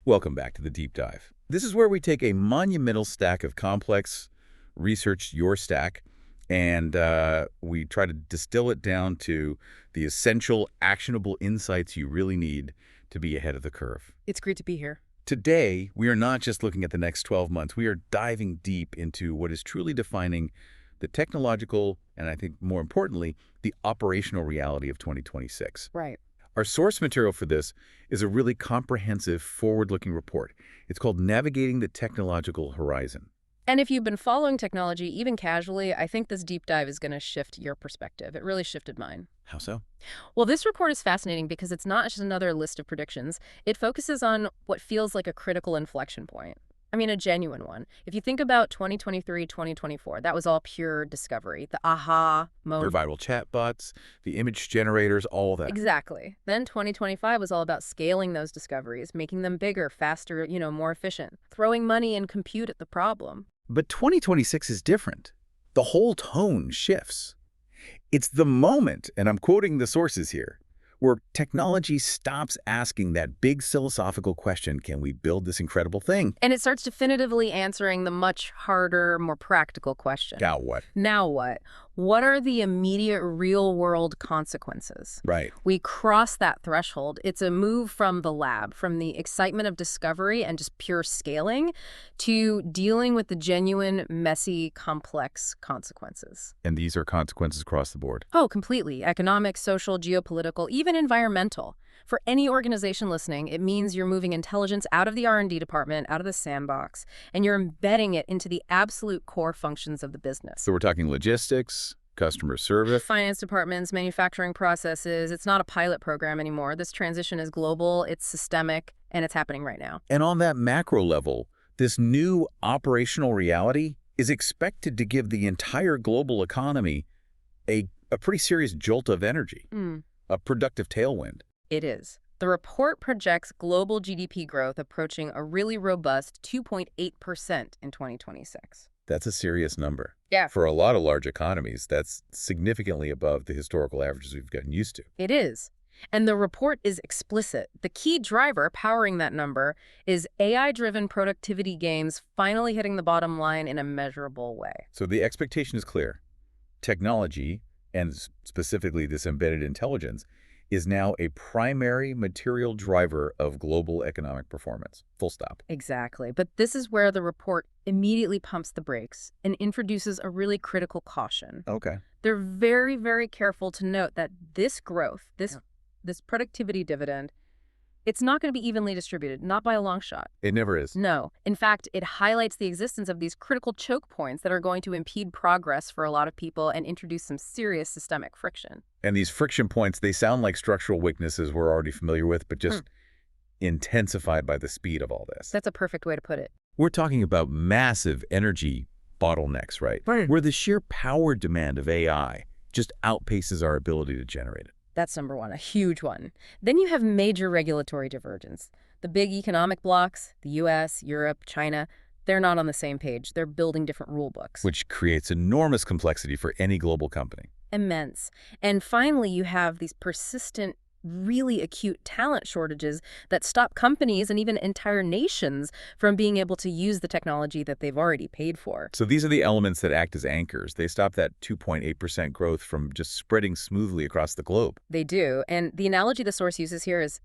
Welcome back to the Deep Dive. This is where we take a monumental stack of complex research, your stack, and we try to distill it down to the essential, actionable insights you really need to be ahead of the curve. It's great to be here. Today, we are not just looking at the next 12 months. We are diving deep into what is truly defining the technological, and I think more importantly, the operational reality of 2026. Right. Our source material for this is a really comprehensive, forward-looking report. It's called Navigating the Technological Horizon. And if you've been following technology, even casually, I think this deep dive is going to shift your perspective. It really shifted mine. How so? Well, this report is fascinating because it's not just another list of predictions. It focuses on what feels like a critical inflection point. I mean, a genuine one. If you think about 2023, 2024, that was all pure discovery. The aha moment. Viral chatbots, the image generators, all that. Exactly. Then 2025 was all about scaling those discoveries, making them bigger, faster, more efficient, throwing money and compute at the problem. But 2026 is different. The whole tone shifts. It's the moment, and I'm quoting the sources here, where technology stops asking that big philosophical question, can we build this incredible thing? And it starts definitively answering the much harder, more practical question. Now what? Now what? What are the immediate real-world consequences? Right. We cross that threshold. It's a move from the lab, from the excitement of discovery and just pure scaling, to dealing with the genuine, messy, complex consequences. And these are consequences across the board. Oh, completely. Economic, social, geopolitical, even environmental. For any organization listening, it means you're moving intelligence out of the R&D department, out of the sandbox, and you're embedding it into the absolute core functions of the business. So we're talking logistics, customer service. Finance departments, manufacturing processes. It's not a pilot program anymore. This transition is global, it's systemic, and it's happening right now. And on that macro level, this new operational reality is expected to give the entire global economy a pretty serious jolt of energy, a productive tailwind. It is. The report projects global GDP growth approaching a really robust 2.8% in 2026. That's a serious number. Yeah. For a lot of large economies, that's significantly above the historical averages we've gotten used to. It is. And the report is explicit. The key driver powering that number is AI-driven productivity gains finally hitting the bottom line in a measurable way. So the expectation is clear. Technology, and specifically this embedded intelligence, is now a primary material driver of global economic performance. Full stop. Exactly. But this is where the report immediately pumps the brakes and introduces a really critical caution. Okay. They're very, very careful to note that this growth, this productivity dividend, it's not going to be evenly distributed, not by a long shot. It never is. No. In fact, it highlights the existence of these critical choke points that are going to impede progress for a lot of people and introduce some serious systemic friction. And these friction points, they sound like structural weaknesses we're already familiar with, but just intensified by the speed of all this. That's a perfect way to put it. We're talking about massive energy bottlenecks, right? Right. Where the sheer power demand of AI just outpaces our ability to generate it. That's number one, a huge one. Then you have major regulatory divergence. The big economic blocs, the US, Europe, China, they're not on the same page. They're building different rule books. Which creates enormous complexity for any global company. Immense. And finally, you have these persistent, really acute talent shortages that stop companies and even entire nations from being able to use the technology that they've already paid for. So these are the elements that act as anchors. They stop that 2.8% growth from just spreading smoothly across the globe. They do. And the analogy the source uses here is,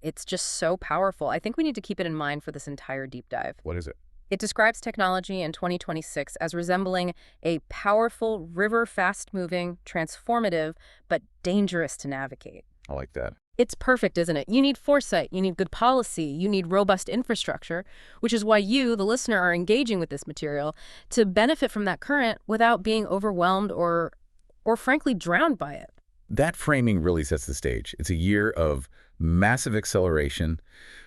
it's just so powerful. I think we need to keep it in mind for this entire deep dive. What is it? It describes technology in 2026 as resembling a powerful, river, fast-moving, transformative, but dangerous to navigate. I like that. It's perfect, isn't it? You need foresight, you need good policy, you need robust infrastructure, which is why you, the listener, are engaging with this material to benefit from that current without being overwhelmed or frankly drowned by it. That framing really sets the stage. It's a year of massive acceleration,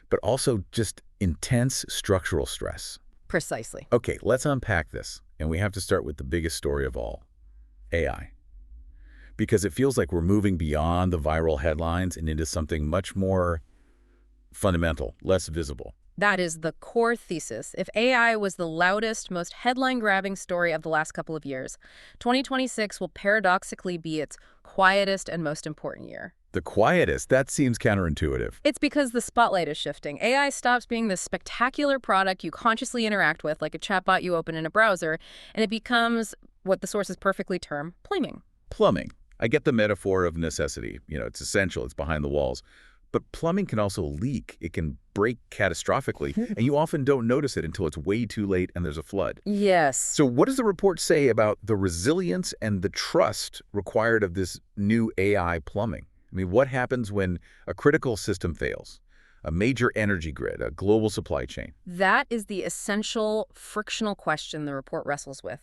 but also just intense structural stress. Precisely. Okay, let's unpack this. And we have to start with the biggest story of all, AI. Because it feels like we're moving beyond the viral headlines and into something much more fundamental, less visible. That is the core thesis. If AI was the loudest, most headline-grabbing story of the last couple of years, 2026 will paradoxically be its quietest and most important year. The quietest. That seems counterintuitive. It's because the spotlight is shifting. AI stops being this spectacular product you consciously interact with, like a chatbot you open in a browser, and it becomes what the sources perfectly term plumbing. Plumbing. I get the metaphor of necessity. It's essential. It's behind the walls. But plumbing can also leak. It can break catastrophically, and you often don't notice it until it's way too late and there's a flood. Yes. So what does the report say about the resilience and the trust required of this new AI plumbing? I mean, what happens when a critical system fails? A major energy grid, a global supply chain. That is the essential frictional question the report wrestles with.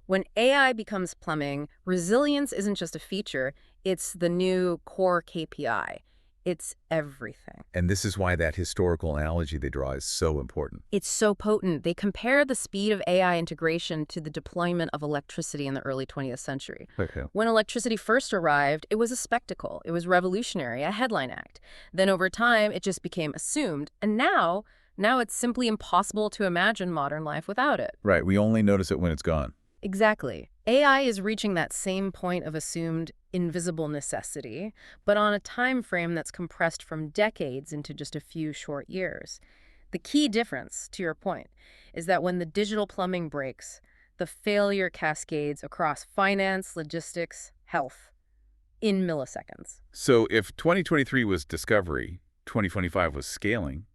When AI becomes plumbing, resilience isn't just a feature, it's the new core KPI. It's everything. And this is why that historical analogy they draw is so important. It's so potent. They compare the speed of AI integration to the deployment of electricity in the early 20th century. Okay. When electricity first arrived, it was a spectacle. It was revolutionary, a headline act. Then over time, it just became assumed. And now it's simply impossible to imagine modern life without it. Right. We only notice it when it's gone. Exactly. AI is reaching that same point of assumed invisible necessity, but on a time frame that's compressed from decades into just a few short years. The key difference, to your point, is that when the digital plumbing breaks, the failure cascades across finance, logistics, health, in milliseconds. So if 2023 was discovery, 2025 was scaling,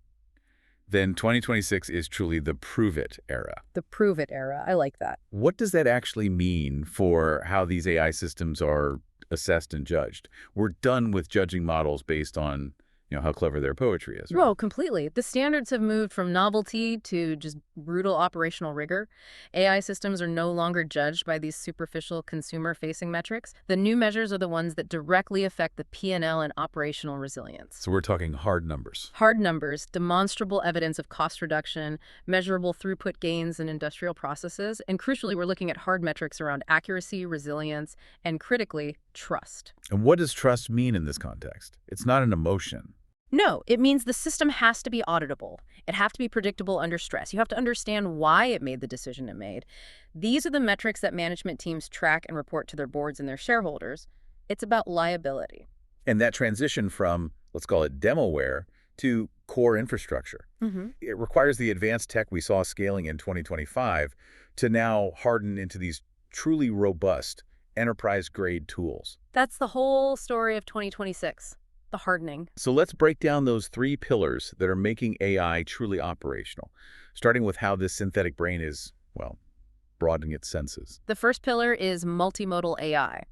then 2026 is truly the prove-it era. The prove-it era. I like that. What does that actually mean for how these AI systems are assessed and judged? We're done with judging models based on how clever their poetry is. Right? Oh, completely. The standards have moved from novelty to just brutal operational rigor. AI systems are no longer judged by these superficial consumer-facing metrics. The new measures are the ones that directly affect the P&L and operational resilience. So we're talking hard numbers. Hard numbers, demonstrable evidence of cost reduction, measurable throughput gains in industrial processes, and crucially, we're looking at hard metrics around accuracy, resilience, and critically, trust. And what does trust mean in this context? It's not an emotion. No, it means the system has to be auditable. It has to be predictable under stress. You have to understand why it made the decision it made. These are the metrics that management teams track and report to their boards and their shareholders. It's about liability. And that transition from, let's call it demoware, to core infrastructure. It requires the advanced tech we saw scaling in 2025 to now harden into these truly robust enterprise-grade tools. That's the whole story of 2026. The hardening. So let's break down those three pillars that are making AI truly operational, starting with how this synthetic brain is, well, broadening its senses. The first pillar is multimodal AI.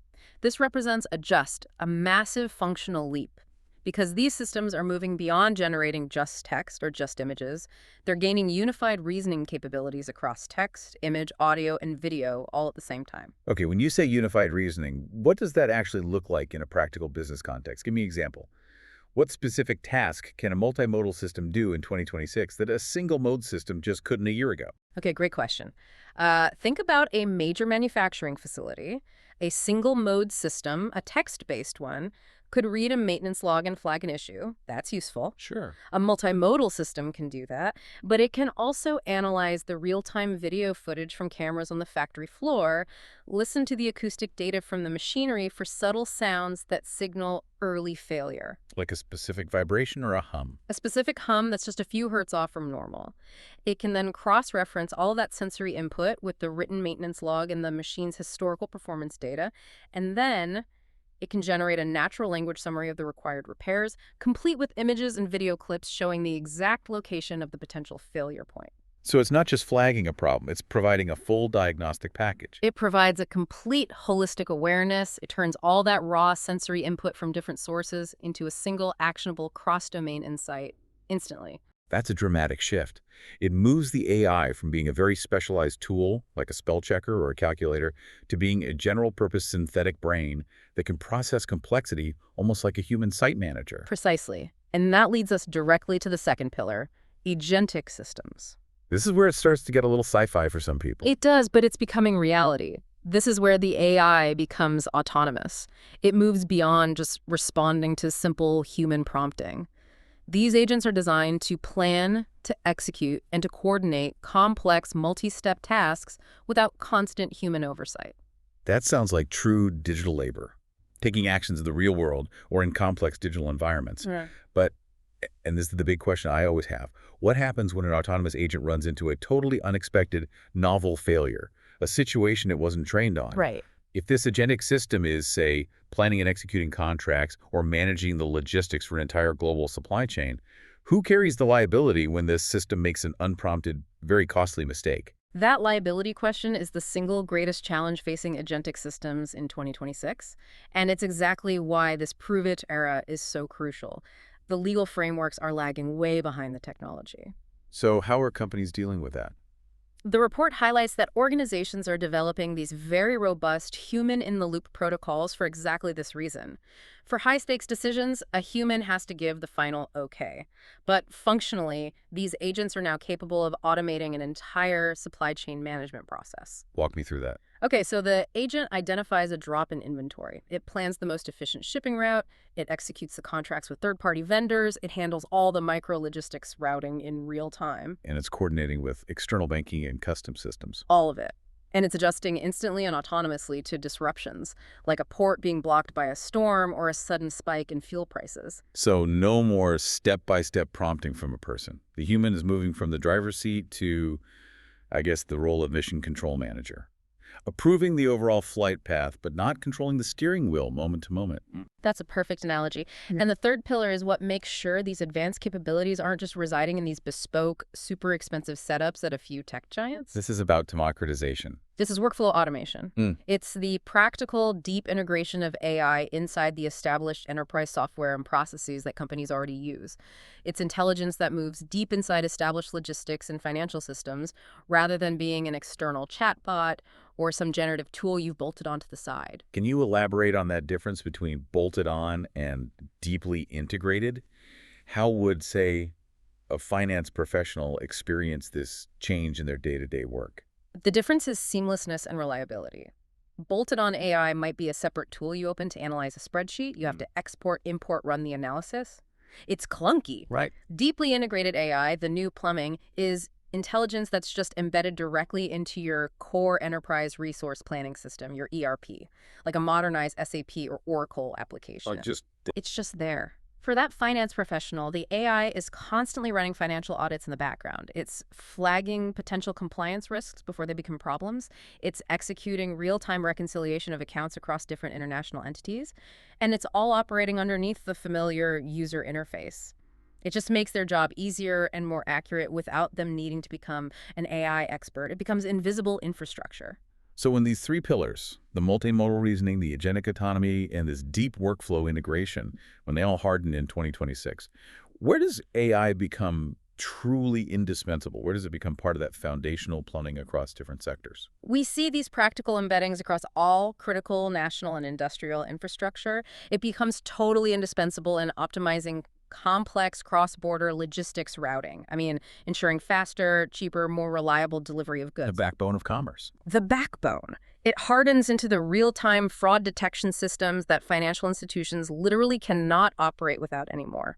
This represents a massive functional leap. Because these systems are moving beyond generating just text or just images, they're gaining unified reasoning capabilities across text, image, audio, and video all at the same time. Okay, when you say unified reasoning, what does that actually look like in a practical business context? Give me an example. What specific task can a multimodal system do in 2026 that a single mode system just couldn't a year ago? Okay, great question. Think about a major manufacturing facility. A single mode system, a text-based one, could read a maintenance log and flag an issue. That's useful. Sure. A multimodal system can do that, but it can also analyze the real-time video footage from cameras on the factory floor, listen to the acoustic data from the machinery for subtle sounds that signal early failure. Like a specific vibration or a hum? A specific hum that's just a few hertz off from normal. It can then cross-reference all of that sensory input with the written maintenance log and the machine's historical performance data, and then it can generate a natural language summary of the required repairs, complete with images and video clips showing the exact location of the potential failure point. So it's not just flagging a problem, it's providing a full diagnostic package. It provides a complete holistic awareness. It turns all that raw sensory input from different sources into a single actionable cross-domain insight instantly. That's a dramatic shift. It moves the AI from being a very specialized tool, like a spell checker or a calculator, to being a general-purpose synthetic brain that can process complexity almost like a human site manager. Precisely. And that leads us directly to the second pillar, agentic systems. This is where it starts to get a little sci-fi for some people. It does, but it's becoming reality. This is where the AI becomes autonomous. It moves beyond just responding to simple human prompting. These agents are designed to plan, to execute, and to coordinate complex multi-step tasks without constant human oversight. That sounds like true digital labor. taking actions in the real world or in complex digital environments. Yeah. But, and this is the big question I always have, what happens when an autonomous agent runs into a totally unexpected, novel failure, a situation it wasn't trained on? Right. If this agentic system is, say, planning and executing contracts or managing the logistics for an entire global supply chain, who carries the liability when this system makes an unprompted, very costly mistake? That liability question is the single greatest challenge facing agentic systems in 2026, and it's exactly why this prove-it era is so crucial. The legal frameworks are lagging way behind the technology. So how are companies dealing with that? The report highlights that organizations are developing these very robust human-in-the-loop protocols for exactly this reason. For high-stakes decisions, a human has to give the final okay. But functionally, these agents are now capable of automating an entire supply chain management process. Walk me through that. Okay, so the agent identifies a drop in inventory. It plans the most efficient shipping route. It executes the contracts with third-party vendors. It handles all the micro-logistics routing in real time. And it's coordinating with external banking and custom systems. All of it. And it's adjusting instantly and autonomously to disruptions, like a port being blocked by a storm or a sudden spike in fuel prices. So no more step-by-step prompting from a person. The human is moving from the driver's seat to, I guess, the role of mission control manager, approving the overall flight path, but not controlling the steering wheel moment to moment. That's a perfect analogy. And the third pillar is what makes sure these advanced capabilities aren't just residing in these bespoke, super expensive setups at a few tech giants. This is about democratization. This is workflow automation. It's the practical, deep integration of AI inside the established enterprise software and processes that companies already use. It's intelligence that moves deep inside established logistics and financial systems, rather than being an external chatbot or some generative tool you've bolted onto the side. Can you elaborate on that difference between bolted on and deeply integrated? How would, say, a finance professional experience this change in their day-to-day work? The difference is seamlessness and reliability. Bolted-on AI might be a separate tool you open to analyze a spreadsheet. You have to export, import, run the analysis. It's clunky. Right. Deeply integrated AI, the new plumbing, is intelligence that's just embedded directly into your core enterprise resource planning system, your ERP, like a modernized SAP or Oracle application. It's just there. For that finance professional, the AI is constantly running financial audits in the background. It's flagging potential compliance risks before they become problems. It's executing real-time reconciliation of accounts across different international entities. And it's all operating underneath the familiar user interface. It just makes their job easier and more accurate without them needing to become an AI expert. It becomes invisible infrastructure. So when these three pillars, the multimodal reasoning, the agentic autonomy, and this deep workflow integration, when they all harden in 2026, where does AI become truly indispensable? Where does it become part of that foundational plumbing across different sectors? We see these practical embeddings across all critical national and industrial infrastructure. It becomes totally indispensable in optimizing complex cross-border logistics routing. I mean, ensuring faster, cheaper, more reliable delivery of goods. The backbone of commerce. The backbone. It hardens into the real-time fraud detection systems that financial institutions literally cannot operate without anymore.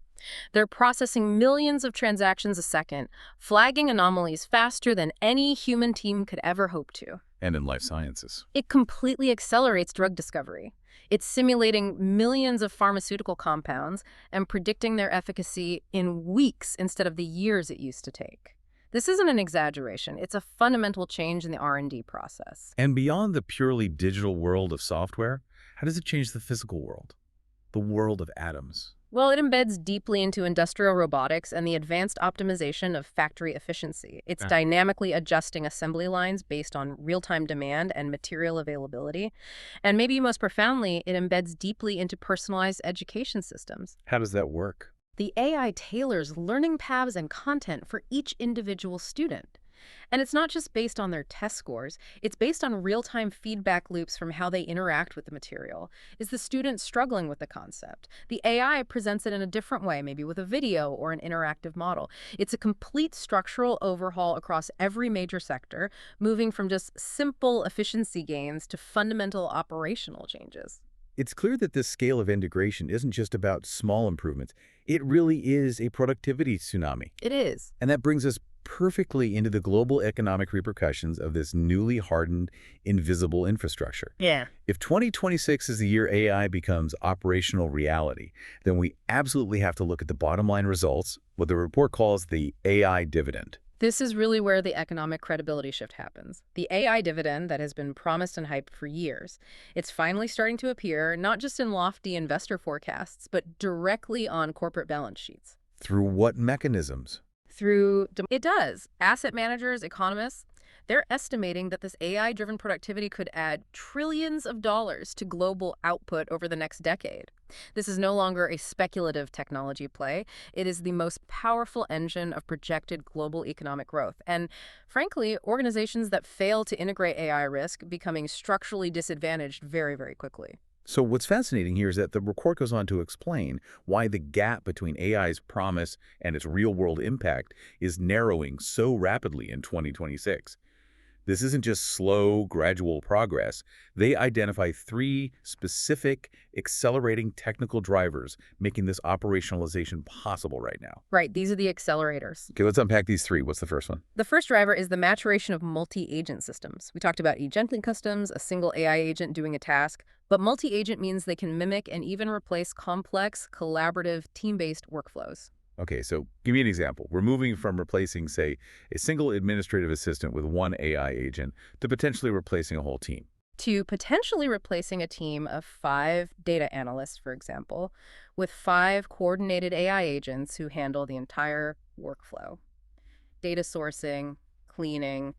They're processing millions of transactions a second, flagging anomalies faster than any human team could ever hope to. And in life sciences. It completely accelerates drug discovery. It's simulating millions of pharmaceutical compounds and predicting their efficacy in weeks instead of the years it used to take. This isn't an exaggeration. It's a fundamental change in the R&D process. And beyond the purely digital world of software, how does it change the physical world? The world of atoms? Well, it embeds deeply into industrial robotics and the advanced optimization of factory efficiency. It's dynamically adjusting assembly lines based on real-time demand and material availability. And maybe most profoundly, it embeds deeply into personalized education systems. How does that work? The AI tailors learning paths and content for each individual student. And it's not just based on their test scores, it's based on real-time feedback loops from how they interact with the material. Is the student struggling with the concept? The AI presents it in a different way, maybe with a video or an interactive model. It's a complete structural overhaul across every major sector, moving from just simple efficiency gains to fundamental operational changes. It's clear that this scale of integration isn't just about small improvements. It really is a productivity tsunami. It is. And that brings us perfectly into the global economic repercussions of this newly hardened, invisible infrastructure. Yeah. If 2026 is the year AI becomes operational reality, then we absolutely have to look at the bottom line results, what the report calls the AI dividend. This is really where the economic credibility shift happens. The AI dividend that has been promised and hyped for years, it's finally starting to appear not just in lofty investor forecasts, but directly on corporate balance sheets. Through what mechanisms? It does. Asset managers, economists, they're estimating that this AI-driven productivity could add trillions of dollars to global output over the next decade. This is no longer a speculative technology play. It is the most powerful engine of projected global economic growth. And frankly, organizations that fail to integrate AI risk becoming structurally disadvantaged very, very quickly. So what's fascinating here is that the report goes on to explain why the gap between AI's promise and its real-world impact is narrowing so rapidly in 2026. This isn't just slow, gradual progress. They identify three specific, accelerating technical drivers making this operationalization possible right now. Right, these are the accelerators. Okay, let's unpack these three. What's the first one? The first driver is the maturation of multi-agent systems. We talked about agentic customs, a single AI agent doing a task, but multi-agent means they can mimic and even replace complex, collaborative, team-based workflows. Okay, so give me an example. We're moving from replacing, say, a single administrative assistant with one AI agent to potentially replacing a whole team. To potentially replacing a team of 5 data analysts, for example, with 5 coordinated AI agents who handle the entire workflow. Data sourcing, cleaning,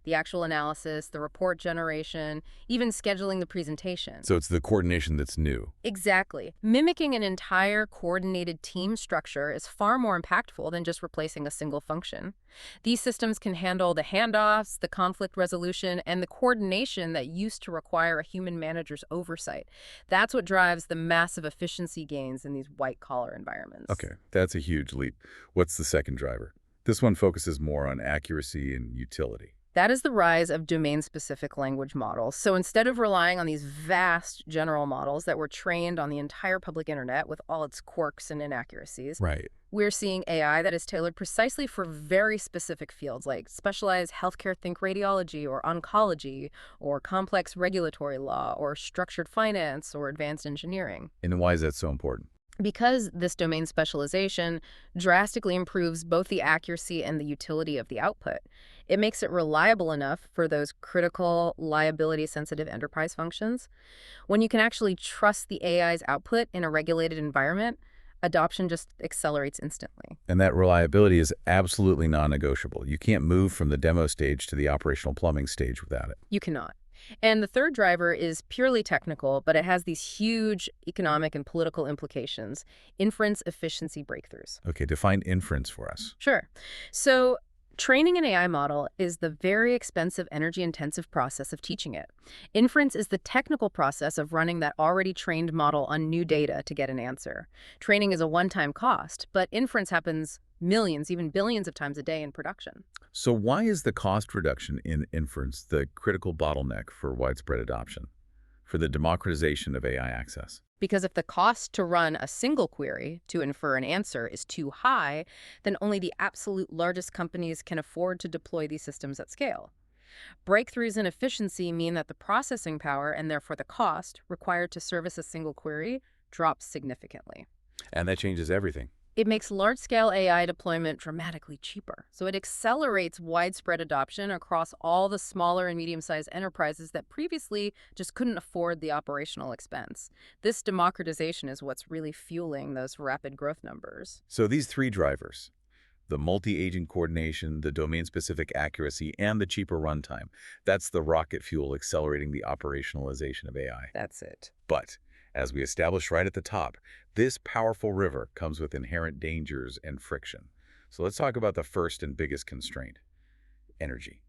the actual analysis, the report generation, even scheduling the presentation. So it's the coordination that's new. Exactly. Mimicking an entire coordinated team structure is far more impactful than just replacing a single function. These systems can handle the handoffs, the conflict resolution, and the coordination that used to require a human manager's oversight. That's what drives the massive efficiency gains in these white-collar environments. Okay, that's a huge leap. What's the second driver? This one focuses more on accuracy and utility. That is the rise of domain-specific language models. So instead of relying on these vast general models that were trained on the entire public internet with all its quirks and inaccuracies, Right. we're seeing AI that is tailored precisely for very specific fields like specialized healthcare, think radiology or oncology, or complex regulatory law, or structured finance, or advanced engineering. And why is that so important? Because this domain specialization drastically improves both the accuracy and the utility of the output, it makes it reliable enough for those critical, liability-sensitive enterprise functions. When you can actually trust the AI's output in a regulated environment, adoption just accelerates instantly. And that reliability is absolutely non-negotiable. You can't move from the demo stage to the operational plumbing stage without it. You cannot. And the third driver is purely technical, but it has these huge economic and political implications: inference efficiency breakthroughs. Okay, define inference for us. Sure. So training an AI model is the very expensive, energy-intensive process of teaching it. Inference is the technical process of running that already trained model on new data to get an answer. Training is a one-time cost, but inference happens millions, even billions of times a day in production. So why is the cost reduction in inference the critical bottleneck for widespread adoption, for the democratization of AI access? Because if the cost to run a single query to infer an answer is too high, then only the absolute largest companies can afford to deploy these systems at scale. Breakthroughs in efficiency mean that the processing power, and therefore the cost, required to service a single query drops significantly. And that changes everything. It makes large-scale AI deployment dramatically cheaper. So it accelerates widespread adoption across all the smaller and medium-sized enterprises that previously just couldn't afford the operational expense. This democratization is what's really fueling those rapid growth numbers. So these three drivers, the multi-agent coordination, the domain-specific accuracy, and the cheaper runtime, that's the rocket fuel accelerating the operationalization of AI. That's it. But as we established right at the top, this powerful river comes with inherent dangers and friction. So let's talk about the first and biggest constraint: energy,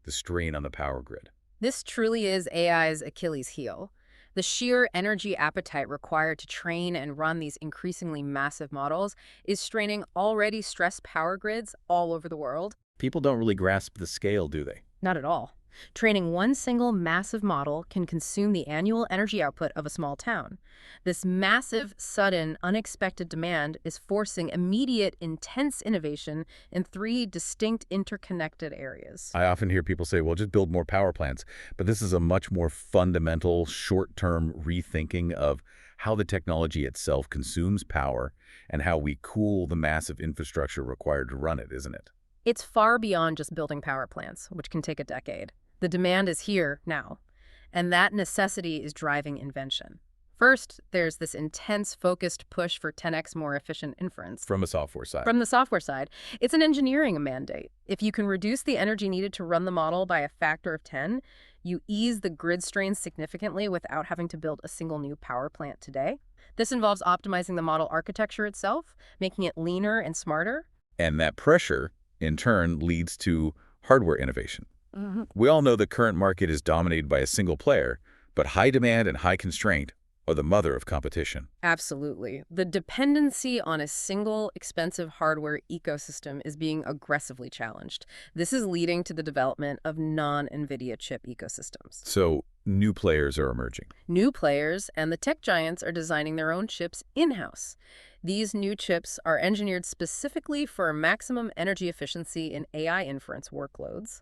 the strain on the power grid. This truly is AI's Achilles heel. The sheer energy appetite required to train and run these increasingly massive models is straining already stressed power grids all over the world. People don't really grasp the scale, do they? Not at all. Training one single massive model can consume the annual energy output of a small town. This massive, sudden, unexpected demand is forcing immediate, intense innovation in three distinct interconnected areas. I often hear people say, well, just build more power plants. But this is a much more fundamental, short-term rethinking of how the technology itself consumes power and how we cool the massive infrastructure required to run it, isn't it? It's far beyond just building power plants, which can take a decade. The demand is here now, and that necessity is driving invention. First, there's this intense, focused push for 10x more efficient inference. From a software side. From the software side, it's an engineering mandate. If you can reduce the energy needed to run the model by a factor of 10, you ease the grid strain significantly without having to build a single new power plant today. This involves optimizing the model architecture itself, making it leaner and smarter. And that pressure, in turn, leads to hardware innovation. We all know the current market is dominated by a single player, but high demand and high constraint are the mother of competition. Absolutely. The dependency on a single, expensive hardware ecosystem is being aggressively challenged. This is leading to the development of non-NVIDIA chip ecosystems. So new players are emerging. New players and the tech giants are designing their own chips in-house. These new chips are engineered specifically for maximum energy efficiency in AI inference workloads.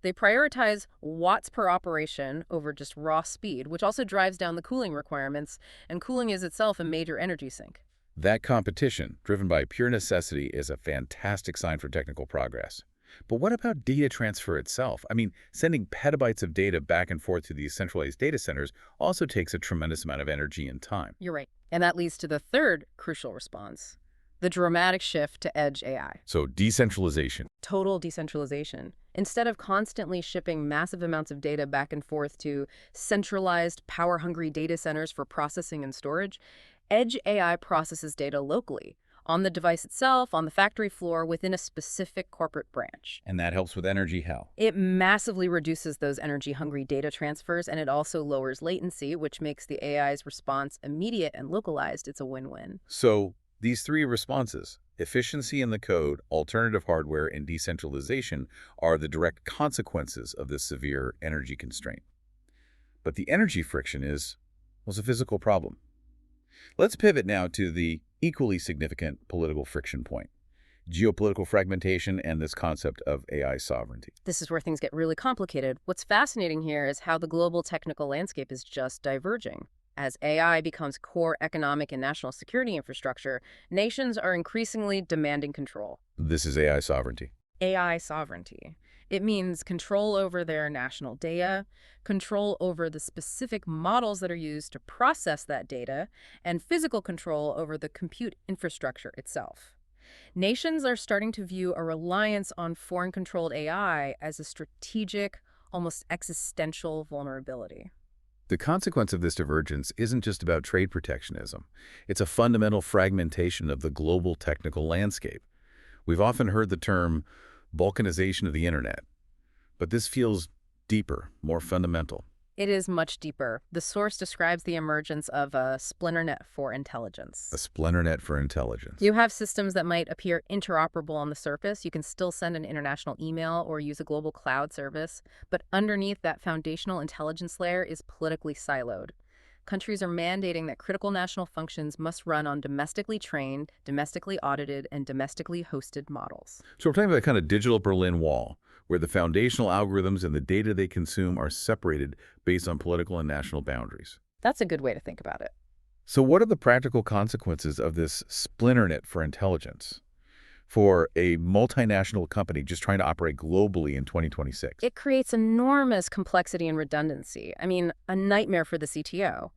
They prioritize watts per operation over just raw speed, which also drives down the cooling requirements, and cooling is itself a major energy sink. That competition, driven by pure necessity, is a fantastic sign for technical progress. But what about data transfer itself? I mean, sending petabytes of data back and forth to these centralized data centers also takes a tremendous amount of energy and time. You're right. And that leads to the third crucial response, the dramatic shift to edge AI. So decentralization. Total decentralization. Instead of constantly shipping massive amounts of data back and forth to centralized, power-hungry data centers for processing and storage, edge AI processes data locally, on the device itself, on the factory floor, within a specific corporate branch. And that helps with energy hell. It massively reduces those energy-hungry data transfers, and it also lowers latency, which makes the AI's response immediate and localized. It's a win-win. So these three responses, efficiency in the code, alternative hardware, and decentralization, are the direct consequences of this severe energy constraint. But the energy friction was a physical problem. Let's pivot now to the equally significant political friction point, geopolitical fragmentation and this concept of AI sovereignty. This is where things get really complicated. What's fascinating here is how the global technical landscape is just diverging. As AI becomes core economic and national security infrastructure, nations are increasingly demanding control. This is AI sovereignty. AI sovereignty. It means control over their national data, control over the specific models that are used to process that data, and physical control over the compute infrastructure itself. Nations are starting to view a reliance on foreign-controlled AI as a strategic, almost existential vulnerability. The consequence of this divergence isn't just about trade protectionism. It's a fundamental fragmentation of the global technical landscape. We've often heard the term balkanization of the internet, but this feels deeper, more fundamental. It is much deeper. The source describes the emergence of a splinter net for intelligence. A splinter net for intelligence. You have systems that might appear interoperable on the surface. You can still send an international email or use a global cloud service, but underneath that foundational intelligence layer is politically siloed. Countries are mandating that critical national functions must run on domestically trained, domestically audited, and domestically hosted models. So we're talking about a kind of digital Berlin Wall, where the foundational algorithms and the data they consume are separated based on political and national boundaries. That's a good way to think about it. So what are the practical consequences of this splinter net for intelligence for a multinational company just trying to operate globally in 2026? It creates enormous complexity and redundancy. I mean, a nightmare for the CTO.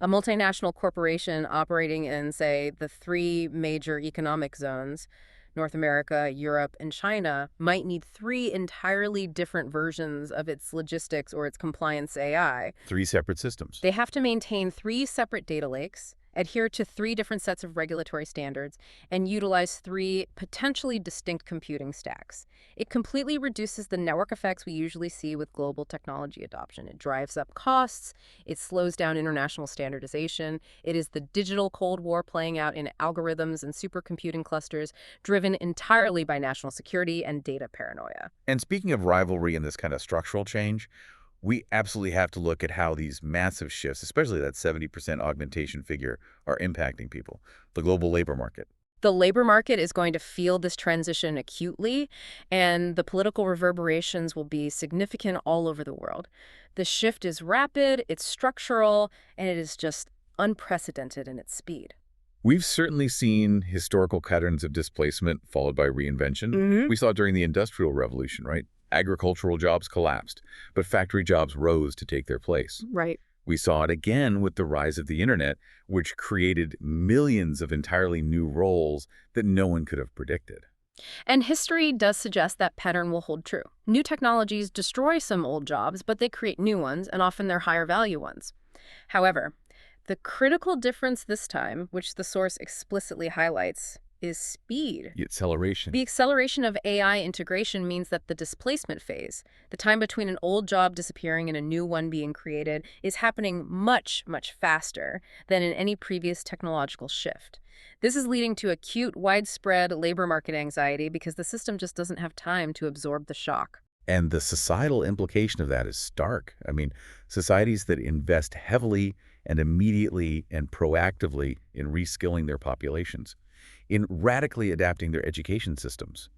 A multinational corporation operating in, say, the three major economic zones, North America, Europe, and China, might need three entirely different versions of its logistics or its compliance AI. Three separate systems. They have to maintain three separate data lakes, adhere to 3 different sets of regulatory standards, and utilize 3 potentially distinct computing stacks. It completely reduces the network effects we usually see with global technology adoption. It drives up costs, it slows down international standardization, it is the digital Cold War playing out in algorithms and supercomputing clusters driven entirely by national security and data paranoia. And speaking of rivalry and this kind of structural change, we absolutely have to look at how these massive shifts, especially that 70% augmentation figure, are impacting people. The global labor market. The labor market is going to feel this transition acutely, and the political reverberations will be significant all over the world. The shift is rapid, it's structural, and it is just unprecedented in its speed. We've certainly seen historical patterns of displacement followed by reinvention. Hmm. We saw it during the Industrial Revolution, right? Agricultural jobs collapsed, but factory jobs rose to take their place. Right. We saw it again with the rise of the internet, which created millions of entirely new roles that no one could have predicted. And history does suggest that pattern will hold true. New technologies destroy some old jobs, but they create new ones, and often they're higher value ones. However, the critical difference this time, which the source explicitly highlights, is speed. The acceleration. The acceleration of AI integration means that the displacement phase, the time between an old job disappearing and a new one being created, is happening much, much faster than in any previous technological shift. This is leading to acute, widespread labor market anxiety because the system just doesn't have time to absorb the shock. And the societal implication of that is stark. I mean, societies that invest heavily and immediately and proactively in reskilling their populations, in radically adapting their education systems,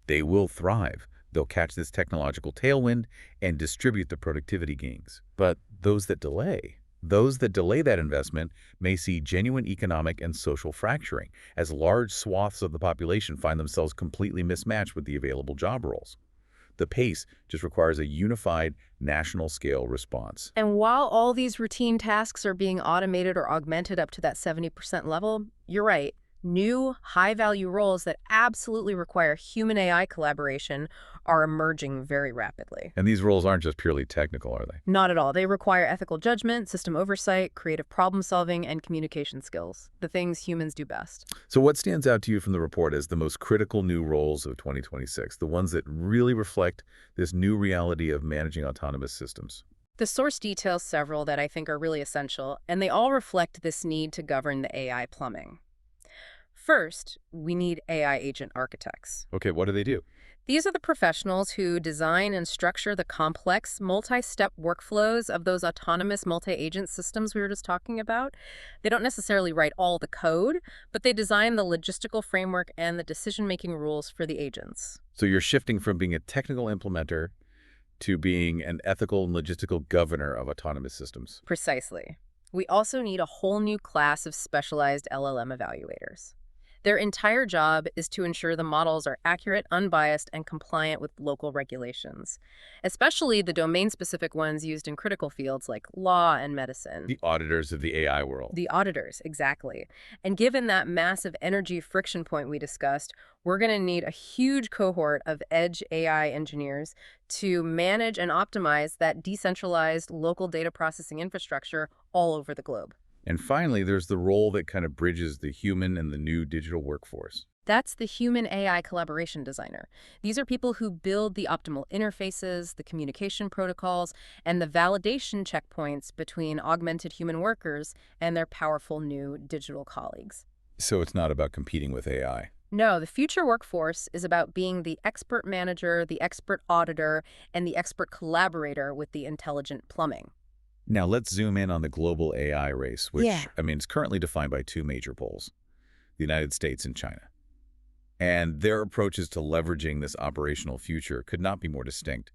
they will thrive. They'll catch this technological tailwind and distribute the productivity gains. But those that delay that investment may see genuine economic and social fracturing as large swaths of the population find themselves completely mismatched with the available job roles. The pace just requires a unified national scale response. And while all these routine tasks are being automated or augmented up to that 70% level, you're right. New, high-value roles that absolutely require human-AI collaboration are emerging very rapidly. And these roles aren't just purely technical, are they? Not at all. They require ethical judgment, system oversight, creative problem-solving, and communication skills, the things humans do best. So what stands out to you from the report as the most critical new roles of 2026, the ones that really reflect this new reality of managing autonomous systems? The source details several that I think are really essential, and they all reflect this need to govern the AI plumbing. First, we need AI agent architects. Okay, what do they do? These are the professionals who design and structure the complex, multi-step workflows of those autonomous multi-agent systems we were just talking about. They don't necessarily write all the code, but they design the logistical framework and the decision-making rules for the agents. So you're shifting from being a technical implementer to being an ethical and logistical governor of autonomous systems. Precisely. We also need a whole new class of specialized LLM evaluators. Their entire job is to ensure the models are accurate, unbiased, and compliant with local regulations, especially the domain-specific ones used in critical fields like law and medicine. The auditors of the AI world. The auditors, exactly. And given that massive energy friction point we discussed, we're going to need a huge cohort of edge AI engineers to manage and optimize that decentralized local data processing infrastructure all over the globe. And finally, there's the role that kind of bridges the human and the new digital workforce. That's the human AI collaboration designer. These are people who build the optimal interfaces, the communication protocols, and the validation checkpoints between augmented human workers and their powerful new digital colleagues. So it's not about competing with AI. No, the future workforce is about being the expert manager, the expert auditor, and the expert collaborator with the intelligent plumbing. Now let's zoom in on the global AI race, which, Yeah. is currently defined by 2 major poles, the United States and China. And their approaches to leveraging this operational future could not be more distinct.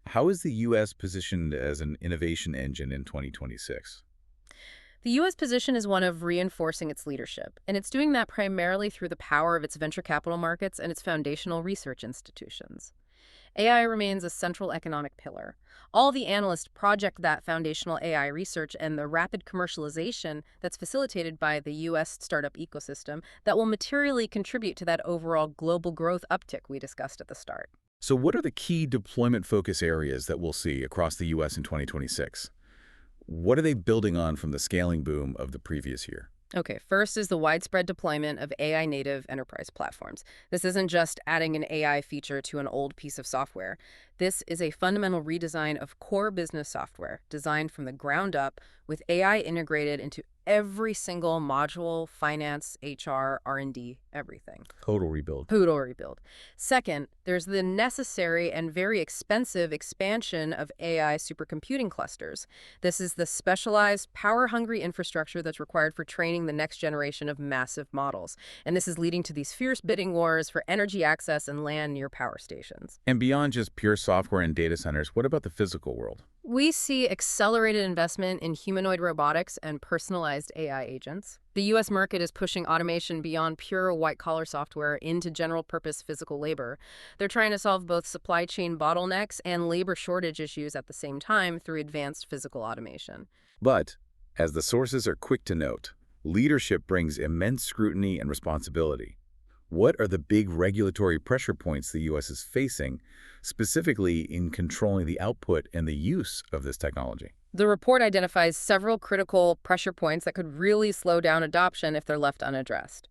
How is the U.S. positioned as an innovation engine in 2026? The U.S. position is one of reinforcing its leadership, and it's doing that primarily through the power of its venture capital markets and its foundational research institutions. AI remains a central economic pillar. All the analysts project that foundational AI research and the rapid commercialization that's facilitated by the U.S. startup ecosystem that will materially contribute to that overall global growth uptick we discussed at the start. So what are the key deployment focus areas that we'll see across the U.S. in 2026? What are they building on from the scaling boom of the previous year? Okay, first is the widespread deployment of AI native enterprise platforms. This isn't just adding an AI feature to an old piece of software. This is a fundamental redesign of core business software designed from the ground up with AI integrated into every single module, finance, HR, R&D, everything. Total rebuild. Poodle rebuild. Second, there's the necessary and very expensive expansion of AI supercomputing clusters. This is the specialized, power-hungry infrastructure that's required for training the next generation of massive models. And this is leading to these fierce bidding wars for energy access and land near power stations. And beyond just pure software and data centers, what about the physical world? We see accelerated investment in humanoid robotics and personalized AI agents. The U.S. market is pushing automation beyond pure white-collar software into general-purpose physical labor. They're trying to solve both supply chain bottlenecks and labor shortage issues at the same time through advanced physical automation. But, as the sources are quick to note, leadership brings immense scrutiny and responsibility. What are the big regulatory pressure points the U.S. is facing, specifically in controlling the output and the use of this technology? The report identifies several critical pressure points that could really slow down adoption if they're left unaddressed.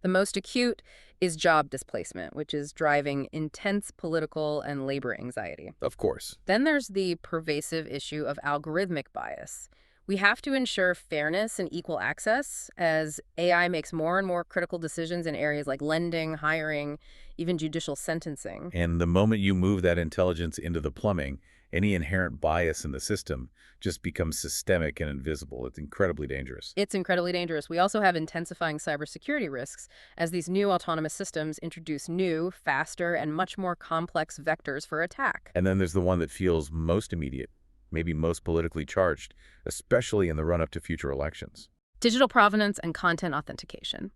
The most acute is job displacement, which is driving intense political and labor anxiety. Of course. Then there's the pervasive issue of algorithmic bias. We have to ensure fairness and equal access as AI makes more and more critical decisions in areas like lending, hiring, even judicial sentencing. And the moment you move that intelligence into the plumbing, any inherent bias in the system just becomes systemic and invisible. It's incredibly dangerous. It's incredibly dangerous. We also have intensifying cybersecurity risks as these new autonomous systems introduce new, faster, and much more complex vectors for attack. And then there's the one that feels most immediate, maybe most politically charged, especially in the run-up to future elections. Digital provenance and content authentication.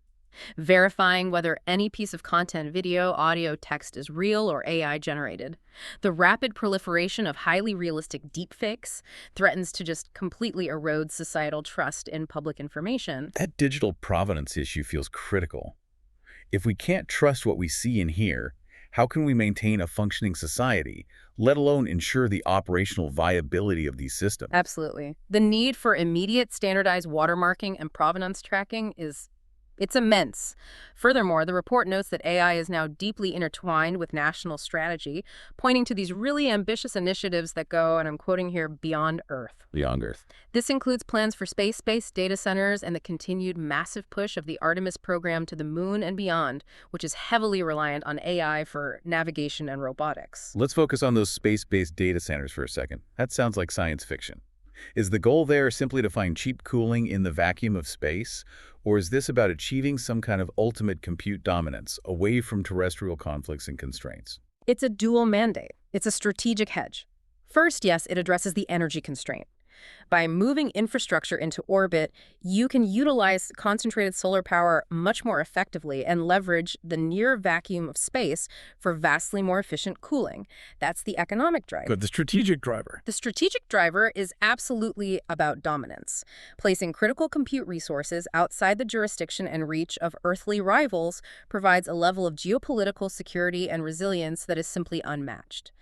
Verifying whether any piece of content, video, audio, text is real or AI generated. The rapid proliferation of highly realistic deepfakes threatens to just completely erode societal trust in public information. That digital provenance issue feels critical. If we can't trust what we see and hear, how can we maintain a functioning society, let alone ensure the operational viability of these systems? Absolutely. The need for immediate standardized watermarking and provenance tracking it's immense. Furthermore, the report notes that AI is now deeply intertwined with national strategy, pointing to these really ambitious initiatives that go, and I'm quoting here, beyond Earth. Beyond Earth. This includes plans for space-based data centers and the continued massive push of the Artemis program to the moon and beyond, which is heavily reliant on AI for navigation and robotics. Let's focus on those space-based data centers for a second. That sounds like science fiction. Is the goal there simply to find cheap cooling in the vacuum of space, or is this about achieving some kind of ultimate compute dominance away from terrestrial conflicts and constraints? It's a dual mandate. It's a strategic hedge. First, yes, it addresses the energy constraint. By moving infrastructure into orbit, you can utilize concentrated solar power much more effectively and leverage the near vacuum of space for vastly more efficient cooling. That's the economic driver. But the strategic driver. The strategic driver is absolutely about dominance. Placing critical compute resources outside the jurisdiction and reach of earthly rivals provides a level of geopolitical security and resilience that is simply unmatched.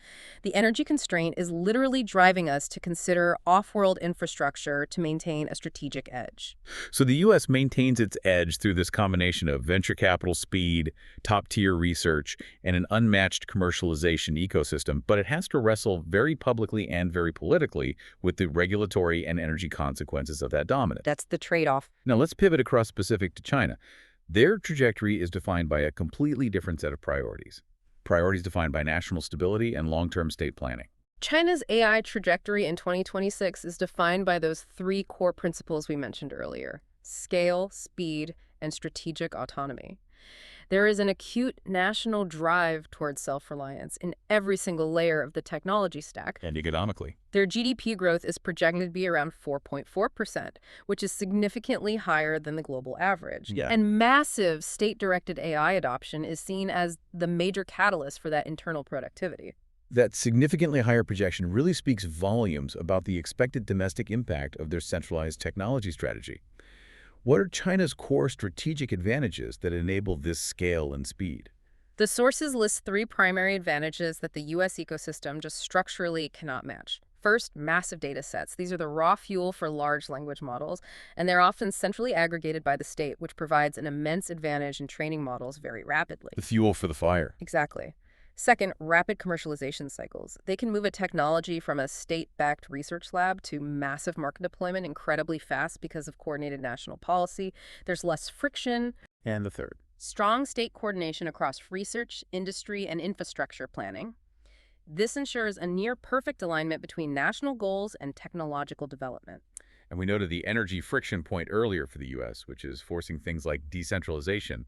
The energy constraint is literally driving us to consider off-world infrastructure to maintain a strategic edge. So the U.S. maintains its edge through this combination of venture capital speed, top-tier research, and an unmatched commercialization ecosystem, but it has to wrestle very publicly and very politically with the regulatory and energy consequences of that dominance. That's the trade-off. Now let's pivot across specific to China. Their trajectory is defined by a completely different set of priorities. Priorities defined by national stability and long-term state planning. China's AI trajectory in 2026 is defined by those three core principles we mentioned earlier: scale, speed, and strategic autonomy. There is an acute national drive towards self-reliance in every single layer of the technology stack. And economically. Their GDP growth is projected to be around 4.4%, which is significantly higher than the global average. Yeah. And massive state-directed AI adoption is seen as the major catalyst for that internal productivity. That significantly higher projection really speaks volumes about the expected domestic impact of their centralized technology strategy. What are China's core strategic advantages that enable this scale and speed? The sources list three primary advantages that the U.S. ecosystem just structurally cannot match. First, massive data sets. These are the raw fuel for large language models, and they're often centrally aggregated by the state, which provides an immense advantage in training models very rapidly. The fuel for the fire. Exactly. Second, rapid commercialization cycles. They can move a technology from a state-backed research lab to massive market deployment incredibly fast because of coordinated national policy. There's less friction. And the third. Strong state coordination across research, industry, and infrastructure planning. This ensures a near-perfect alignment between national goals and technological development. And we noted the energy friction point earlier for the U.S., which is forcing things like decentralization.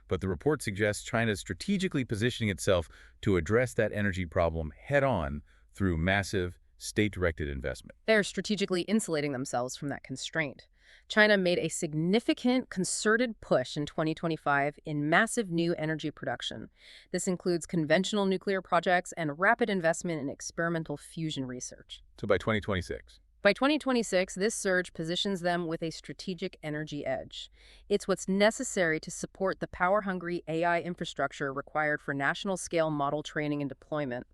But the report suggests China is strategically positioning itself to address that energy problem head-on through massive state-directed investment. They're strategically insulating themselves from that constraint. China made a significant concerted push in 2025 in massive new energy production. This includes conventional nuclear projects and rapid investment in experimental fusion research. So by 2026. By 2026, this surge positions them with a strategic energy edge. It's what's necessary to support the power-hungry AI infrastructure required for national-scale model training and deployment.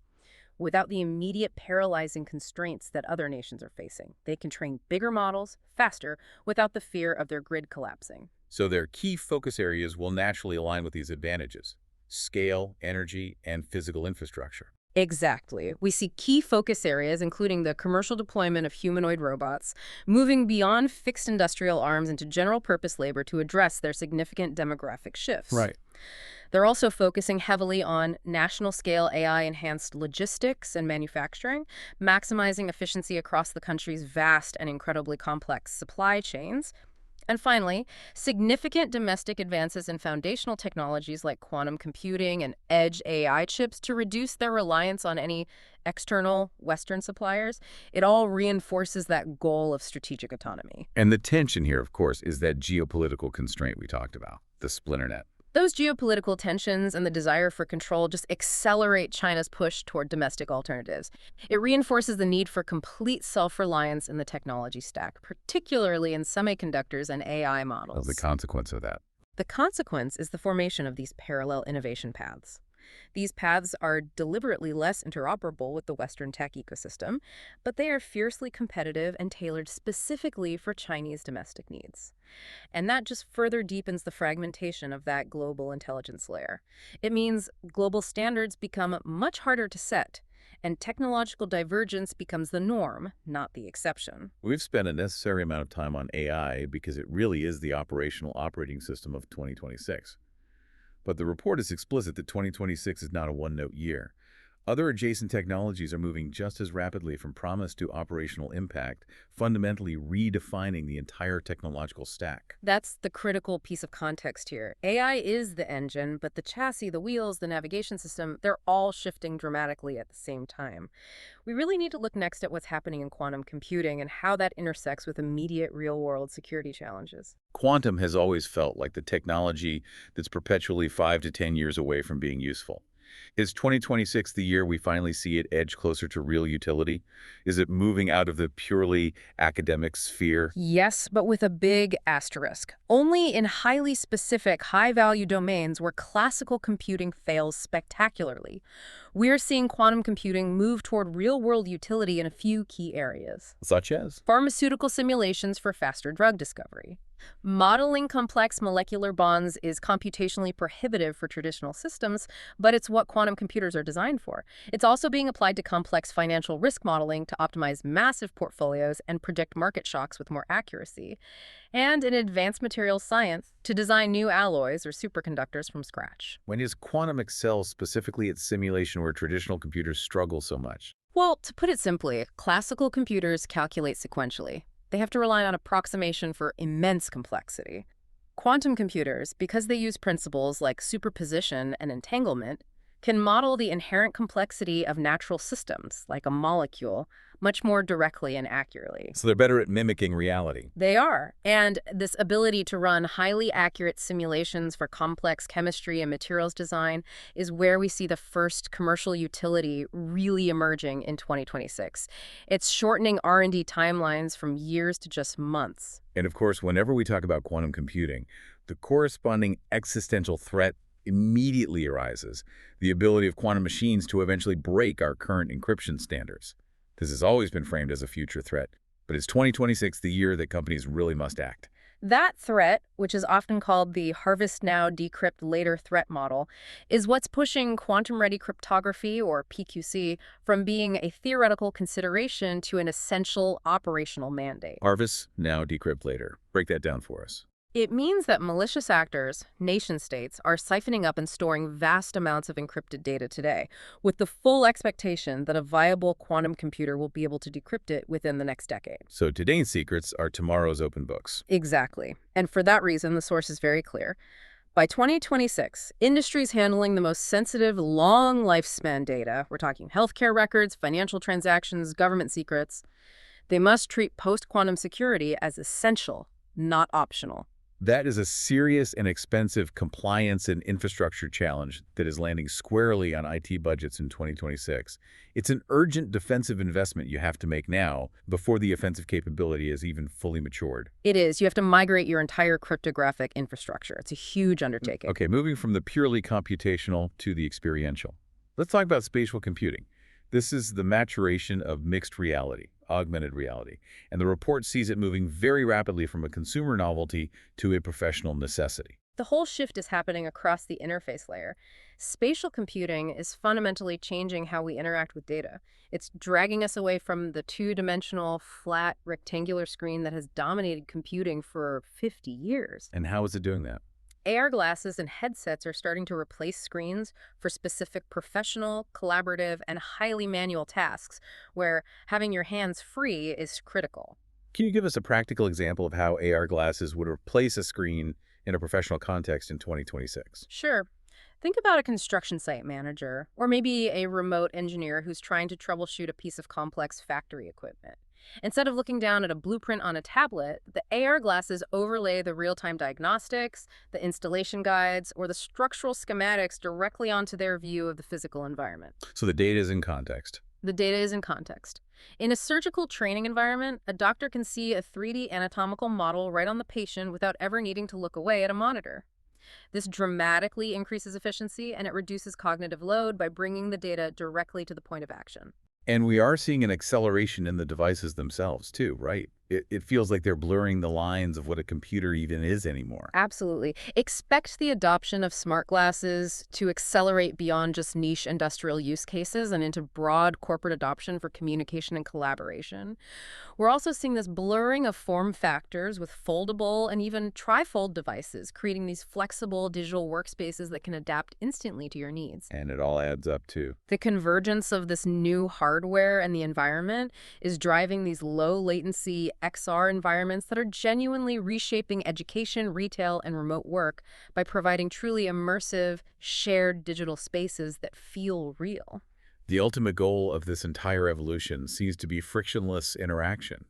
Without the immediate paralyzing constraints that other nations are facing, they can train bigger models faster without the fear of their grid collapsing. So their key focus areas will naturally align with these advantages: scale, energy, and physical infrastructure. Exactly. We see key focus areas, including the commercial deployment of humanoid robots, moving beyond fixed industrial arms into general-purpose labor to address their significant demographic shifts. Right. They're also focusing heavily on national-scale AI-enhanced logistics and manufacturing, maximizing efficiency across the country's vast and incredibly complex supply chains. And finally, significant domestic advances in foundational technologies like quantum computing and edge AI chips to reduce their reliance on any external Western suppliers. It all reinforces that goal of strategic autonomy. And the tension here, of course, is that geopolitical constraint we talked about, the splinter net. Those geopolitical tensions and the desire for control just accelerate China's push toward domestic alternatives. It reinforces the need for complete self-reliance in the technology stack, particularly in semiconductors and AI models. The consequence of that. The consequence is the formation of these parallel innovation paths. These paths are deliberately less interoperable with the Western tech ecosystem, but they are fiercely competitive and tailored specifically for Chinese domestic needs. And that just further deepens the fragmentation of that global intelligence layer. It means global standards become much harder to set, and technological divergence becomes the norm, not the exception. We've spent a necessary amount of time on AI because it really is the operational operating system of 2026. But the report is explicit that 2026 is not a one-note year. Other adjacent technologies are moving just as rapidly from promise to operational impact, fundamentally redefining the entire technological stack. That's the critical piece of context here. AI is the engine, but the chassis, the wheels, the navigation system, they're all shifting dramatically at the same time. We really need to look next at what's happening in quantum computing and how that intersects with immediate real-world security challenges. Quantum has always felt like the technology that's perpetually 5 to 10 years away from being useful. Is 2026 the year we finally see it edge closer to real utility? Is it moving out of the purely academic sphere? Yes, but with a big asterisk. Only in highly specific, high-value domains where classical computing fails spectacularly. We're seeing quantum computing move toward real-world utility in a few key areas. Such as? Pharmaceutical simulations for faster drug discovery. Modeling complex molecular bonds is computationally prohibitive for traditional systems, but it's what quantum computers are designed for. It's also being applied to complex financial risk modeling to optimize massive portfolios and predict market shocks with more accuracy. And in advanced materials science, to design new alloys or superconductors from scratch. When does quantum excel specifically at simulation where traditional computers struggle so much? Well, to put it simply, classical computers calculate sequentially. They have to rely on approximation for immense complexity. Quantum computers, because they use principles like superposition and entanglement, can model the inherent complexity of natural systems, like a molecule, much more directly and accurately. So they're better at mimicking reality. They are. And this ability to run highly accurate simulations for complex chemistry and materials design is where we see the first commercial utility really emerging in 2026. It's shortening R&D timelines from years to just months. And of course, whenever we talk about quantum computing, the corresponding existential threat immediately arises: the ability of quantum machines to eventually break our current encryption standards. This has always been framed as a future threat, but is 2026 the year that companies really must act? That threat, which is often called the harvest now, decrypt later threat model, is what's pushing quantum-ready cryptography, or PQC, from being a theoretical consideration to an essential operational mandate. Harvest, now decrypt later. Break that down for us. It means that malicious actors, nation-states, are siphoning up and storing vast amounts of encrypted data today, with the full expectation that a viable quantum computer will be able to decrypt it within the next decade. So today's secrets are tomorrow's open books. Exactly. And for that reason, the source is very clear. By 2026, industries handling the most sensitive, long lifespan data, we're talking healthcare records, financial transactions, government secrets, they must treat post-quantum security as essential, not optional. That is a serious and expensive compliance and infrastructure challenge that is landing squarely on IT budgets in 2026. It's an urgent defensive investment you have to make now before the offensive capability is even fully matured. It is. You have to migrate your entire cryptographic infrastructure. It's a huge undertaking. Okay, moving from the purely computational to the experiential. Let's talk about spatial computing. This is the maturation of mixed reality, augmented reality, and the report sees it moving very rapidly from a consumer novelty to a professional necessity. The whole shift is happening across the interface layer. Spatial computing is fundamentally changing how we interact with data. It's dragging us away from the two-dimensional, flat, rectangular screen that has dominated computing for 50 years. And how is it doing that? AR glasses and headsets are starting to replace screens for specific professional, collaborative, and highly manual tasks where having your hands free is critical. Can you give us a practical example of how AR glasses would replace a screen in a professional context in 2026? Sure. Think about a construction site manager, or maybe a remote engineer who's trying to troubleshoot a piece of complex factory equipment. Instead of looking down at a blueprint on a tablet, the AR glasses overlay the real-time diagnostics, the installation guides, or the structural schematics directly onto their view of the physical environment. So the data is in context. The data is in context. In a surgical training environment, a doctor can see a 3D anatomical model right on the patient without ever needing to look away at a monitor. This dramatically increases efficiency and it reduces cognitive load by bringing the data directly to the point of action. And we are seeing an acceleration in the devices themselves, too, right? It feels like they're blurring the lines of what a computer even is anymore. Absolutely. Expect the adoption of smart glasses to accelerate beyond just niche industrial use cases and into broad corporate adoption for communication and collaboration. We're also seeing this blurring of form factors with foldable and even trifold devices, creating these flexible digital workspaces that can adapt instantly to your needs. And it all adds up, too. The convergence of this new hardware and the environment is driving these low-latency XR environments that are genuinely reshaping education, retail, and remote work by providing truly immersive, shared digital spaces that feel real. The ultimate goal of this entire evolution seems to be frictionless interaction.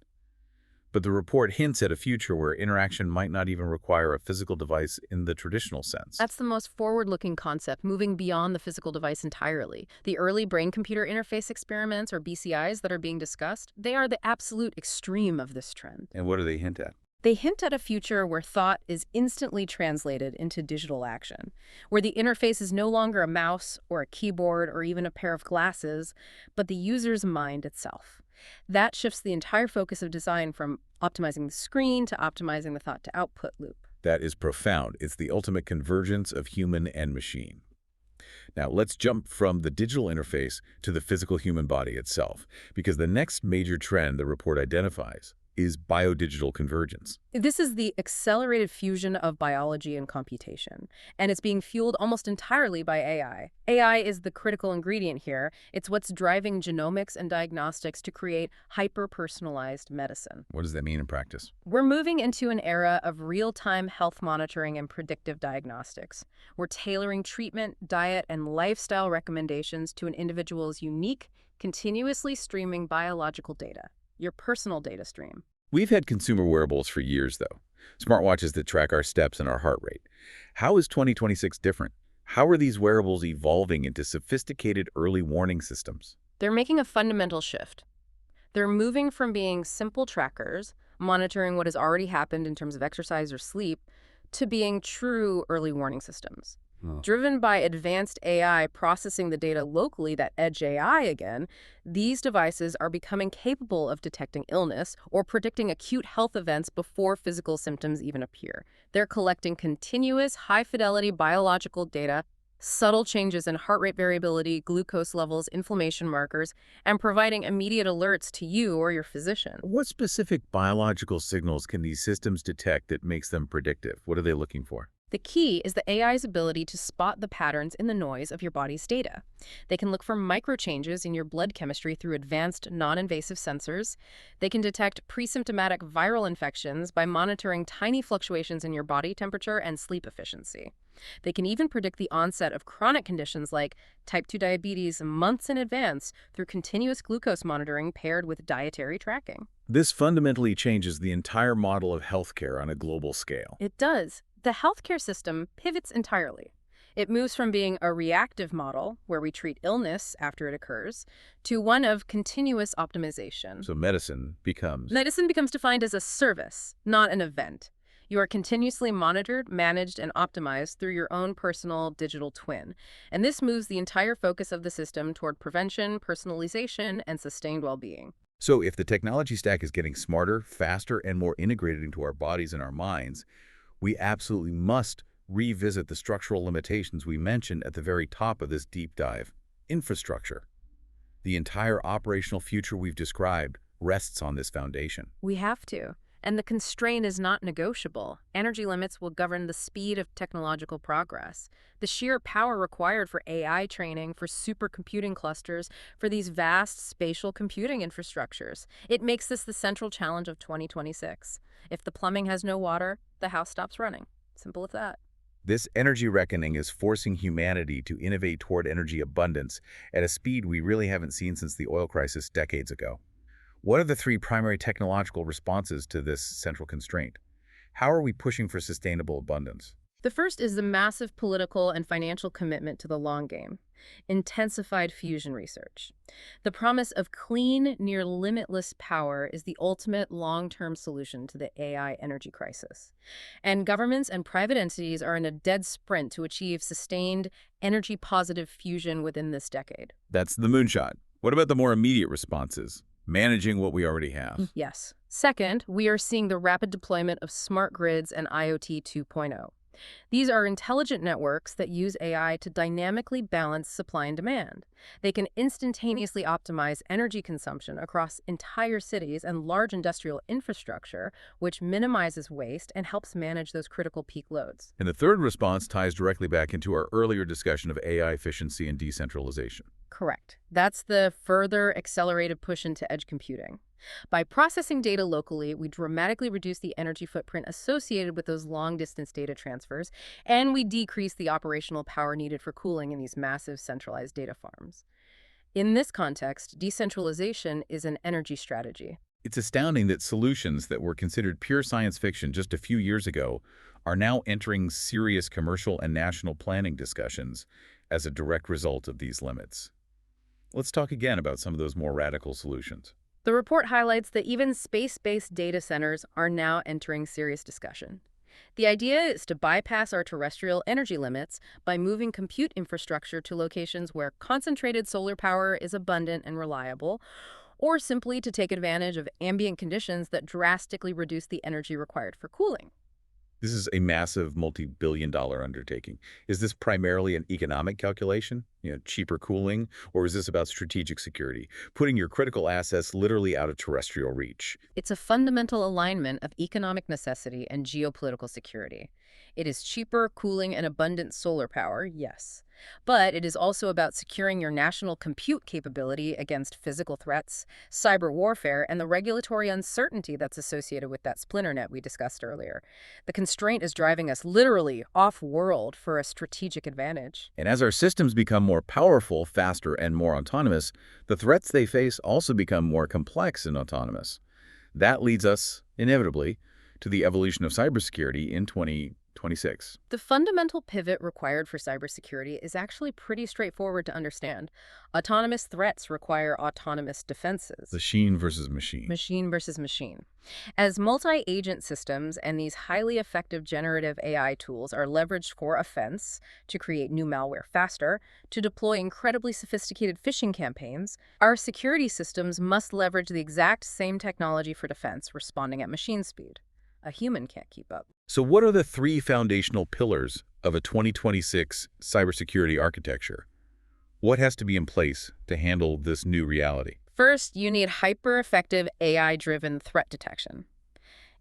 But the report hints at a future where interaction might not even require a physical device in the traditional sense. That's the most forward-looking concept, moving beyond the physical device entirely. The early brain-computer interface experiments, or BCIs, that are being discussed, they are the absolute extreme of this trend. And what do they hint at? They hint at a future where thought is instantly translated into digital action, where the interface is no longer a mouse or a keyboard or even a pair of glasses, but the user's mind itself. That shifts the entire focus of design from optimizing the screen to optimizing the thought-to-output loop. That is profound. It's the ultimate convergence of human and machine. Now, let's jump from the digital interface to the physical human body itself, because the next major trend the report identifies is biodigital convergence. This is the accelerated fusion of biology and computation, and it's being fueled almost entirely by AI. AI is the critical ingredient here. It's what's driving genomics and diagnostics to create hyper-personalized medicine. What does that mean in practice? We're moving into an era of real-time health monitoring and predictive diagnostics. We're tailoring treatment, diet, and lifestyle recommendations to an individual's unique, continuously streaming biological data. Your personal data stream. We've had consumer wearables for years, though. Smartwatches that track our steps and our heart rate. How is 2026 different? How are these wearables evolving into sophisticated early warning systems? They're making a fundamental shift. They're moving from being simple trackers, monitoring what has already happened in terms of exercise or sleep, to being true early warning systems. Oh. Driven by advanced AI processing the data locally, that edge AI again, these devices are becoming capable of detecting illness or predicting acute health events before physical symptoms even appear. They're collecting continuous, high-fidelity biological data, subtle changes in heart rate variability, glucose levels, inflammation markers, and providing immediate alerts to you or your physician. What specific biological signals can these systems detect that makes them predictive? What are they looking for? The key is the AI's ability to spot the patterns in the noise of your body's data. They can look for micro changes in your blood chemistry through advanced non-invasive sensors. They can detect pre-symptomatic viral infections by monitoring tiny fluctuations in your body temperature and sleep efficiency. They can even predict the onset of chronic conditions like type 2 diabetes months in advance through continuous glucose monitoring paired with dietary tracking. This fundamentally changes the entire model of healthcare on a global scale. It does. The healthcare system pivots entirely. It moves from being a reactive model, where we treat illness after it occurs, to one of continuous optimization. So medicine becomes... Medicine becomes defined as a service, not an event. You are continuously monitored, managed, and optimized through your own personal digital twin. And this moves the entire focus of the system toward prevention, personalization, and sustained well-being. So if the technology stack is getting smarter, faster, and more integrated into our bodies and our minds, we absolutely must revisit the structural limitations we mentioned at the very top of this deep dive. Infrastructure. The entire operational future we've described rests on this foundation. We have to. And the constraint is not negotiable. Energy limits will govern the speed of technological progress. The sheer power required for AI training, for supercomputing clusters, for these vast spatial computing infrastructures. It makes this the central challenge of 2026. If the plumbing has no water, the house stops running. Simple as that. This energy reckoning is forcing humanity to innovate toward energy abundance at a speed we really haven't seen since the oil crisis decades ago. What are the three primary technological responses to this central constraint? How are we pushing for sustainable abundance? The first is the massive political and financial commitment to the long game. Intensified fusion research. The promise of clean, near limitless power is the ultimate long-term solution to the AI energy crisis. And governments and private entities are in a dead sprint to achieve sustained, energy-positive fusion within this decade. That's the moonshot. What about the more immediate responses? Managing what we already have. Yes. Second, we are seeing the rapid deployment of smart grids and IoT 2.0. These are intelligent networks that use AI to dynamically balance supply and demand. They can instantaneously optimize energy consumption across entire cities and large industrial infrastructure, which minimizes waste and helps manage those critical peak loads. And the third response ties directly back into our earlier discussion of AI efficiency and decentralization. Correct. That's the further accelerated push into edge computing. By processing data locally, we dramatically reduce the energy footprint associated with those long-distance data transfers, and we decrease the operational power needed for cooling in these massive centralized data farms. In this context, decentralization is an energy strategy. It's astounding that solutions that were considered pure science fiction just a few years ago are now entering serious commercial and national planning discussions as a direct result of these limits. Let's talk again about some of those more radical solutions. The report highlights that even space-based data centers are now entering serious discussion. The idea is to bypass our terrestrial energy limits by moving compute infrastructure to locations where concentrated solar power is abundant and reliable, or simply to take advantage of ambient conditions that drastically reduce the energy required for cooling. This is a massive multi-billion-dollar undertaking. Is this primarily an economic calculation, cheaper cooling, or is this about strategic security, putting your critical assets literally out of terrestrial reach? It's a fundamental alignment of economic necessity and geopolitical security. It is cheaper cooling and abundant solar power, yes. But it is also about securing your national compute capability against physical threats, cyber warfare, and the regulatory uncertainty that's associated with that splinter net we discussed earlier. The constraint is driving us literally off-world for a strategic advantage. And as our systems become more powerful, faster, and more autonomous, the threats they face also become more complex and autonomous. That leads us, inevitably, to the evolution of cybersecurity in 2026. The fundamental pivot required for cybersecurity is actually pretty straightforward to understand. Autonomous threats require autonomous defenses. Machine versus machine. Machine versus machine. As multi-agent systems and these highly effective generative AI tools are leveraged for offense, to create new malware faster, to deploy incredibly sophisticated phishing campaigns, our security systems must leverage the exact same technology for defense, responding at machine speed. A human can't keep up. So what are the three foundational pillars of a 2026 cybersecurity architecture? What has to be in place to handle this new reality? First, you need hyper-effective AI-driven threat detection.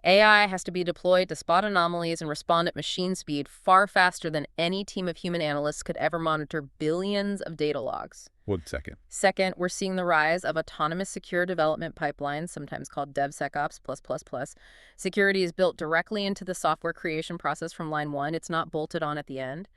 AI has to be deployed to spot anomalies and respond at machine speed far faster than any team of human analysts could ever monitor billions of data logs. 1 second. Second, we're seeing the rise of autonomous secure development pipelines, sometimes called DevSecOps+++. Security is built directly into the software creation process from line one. It's not bolted on at the end.